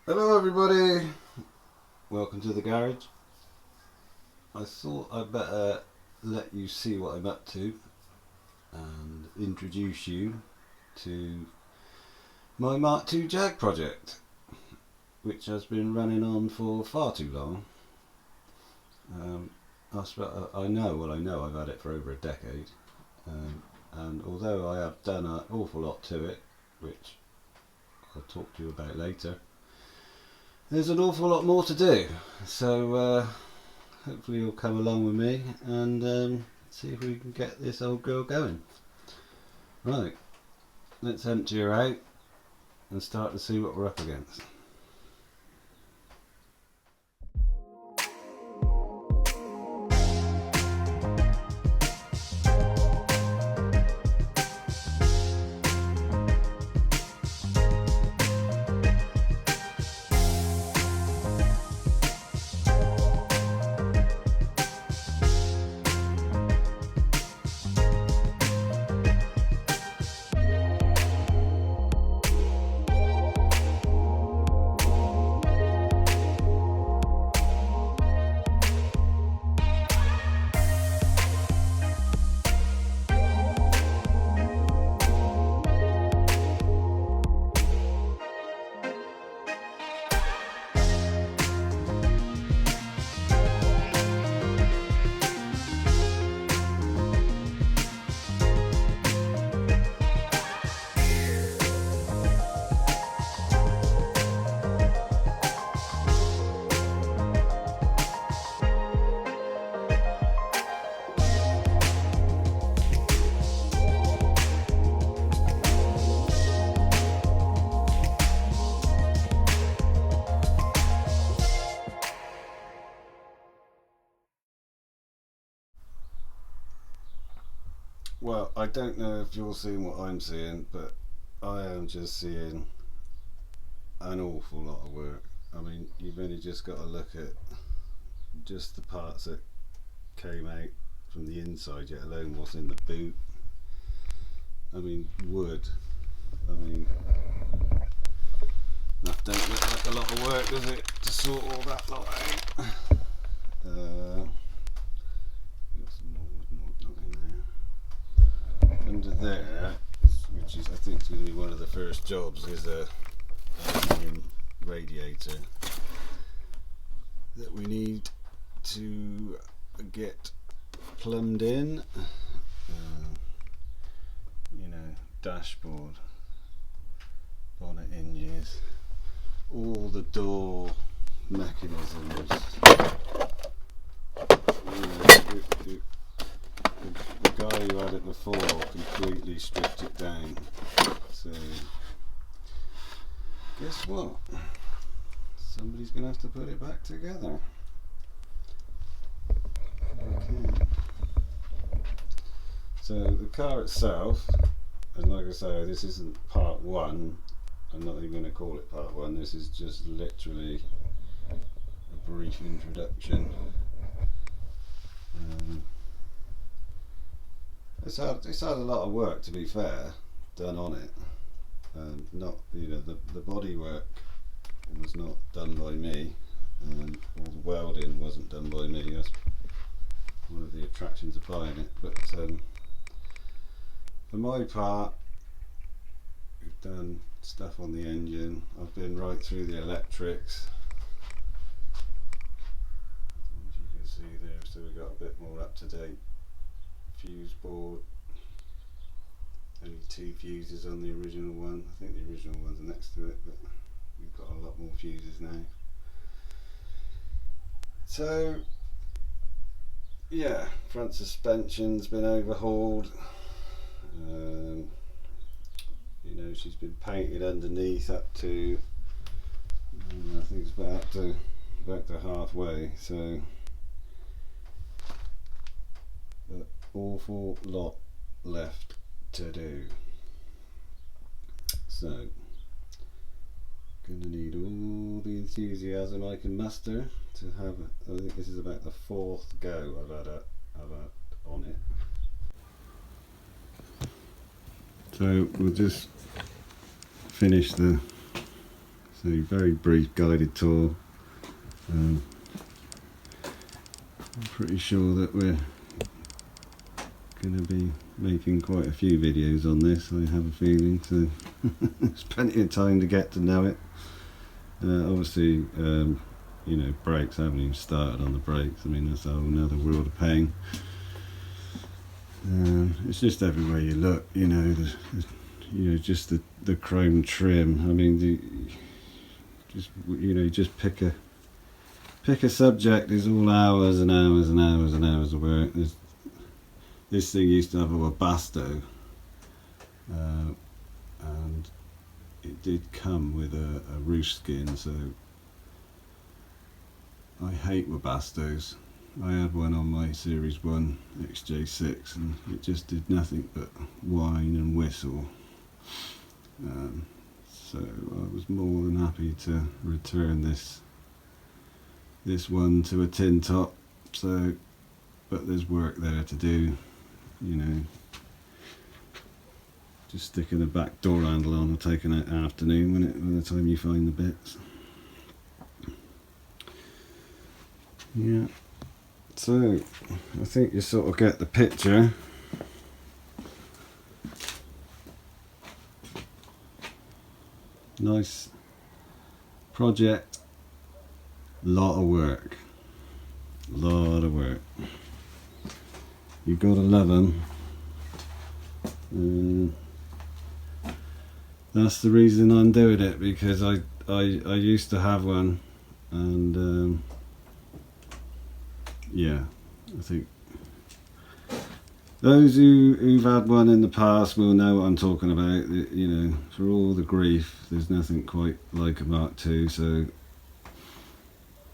Hello everybody, welcome to the garage. I thought I'd better let you see what I'm up to and introduce you to my Mark II Jag project, which has been running on for far too long. I know I've had it for over a decade, and although I have done an awful lot to it, which I'll talk to you about later, there's an awful lot more to do. So hopefully you'll come along with me and see if we can get this old girl going. Right, let's empty her out and start to see what we're up against. Well, I don't know if you're seeing what I'm seeing, but I am just seeing an awful lot of work. I mean, you've only just got to look at just the parts that came out from the inside, yet alone what's in the boot. I mean, wood. I mean, that don't look like a lot of work, does it, to sort all that lot out? Got some more wood not in there. Under there, which is I think is going to be one of the first jobs, is a aluminium radiator that we need to get plumbed in. Dashboard, bonnet hinges, all the door mechanisms. The guy who had it before completely stripped it down. So, guess what? Somebody's going to have to put it back together. Okay. So the car itself, and like I say, this isn't part one. I'm not even going to call it part one. This is just literally a brief introduction. It's had a lot of work, to be fair, done on it. Not the body work was not done by me, and all the welding wasn't done by me. That's one of the attractions of buying it. But for my part, we've done stuff on the engine. I've been right through the electrics, as you can see there. So we've got a bit more up to date fuse board. Only 2 fuses on the original one. I think the original one's next to it, but we've got a lot more fuses now. So yeah, front suspension's been overhauled. She's been painted underneath up to, I think it's back to halfway. So an awful lot left to do. So gonna need all the enthusiasm I can muster to have. I think this is about the 4th go I've had on it. So we'll just finish the So very brief guided tour. I'm pretty sure that we're going to be making quite a few videos on this, I have a feeling, so there's plenty of time to get to know it. Obviously, you know, brakes, I haven't even started on the brakes. I mean, that's a whole nother world of pain. It's just everywhere you look, you know, you know, just the chrome trim. I mean, just, you know, just pick a subject. There's all hours and hours and hours and hours of work. This thing used to have a Webasto, and it did come with a roof skin, so I hate Webastos. I had one on my Series 1 XJ6 and it just did nothing but whine and whistle. So I was more than happy to return this one to a tin top. So, but there's work there to do, you know. Just sticking a back door handle on will take an afternoon by the time you find the bits. Yeah. So, I think you sort of get the picture. Nice project, lot of work, you gotta love them. That's the reason I'm doing it, because I used to have one, and yeah, I think those who've had one in the past will know what I'm talking about. You know, for all the grief, there's nothing quite like a Mark II, so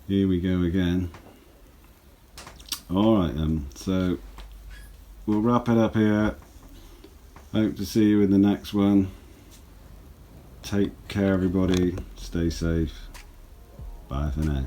here we go again. Alright then, so we'll wrap it up here. Hope to see you in the next one. Take care everybody, stay safe, bye for now.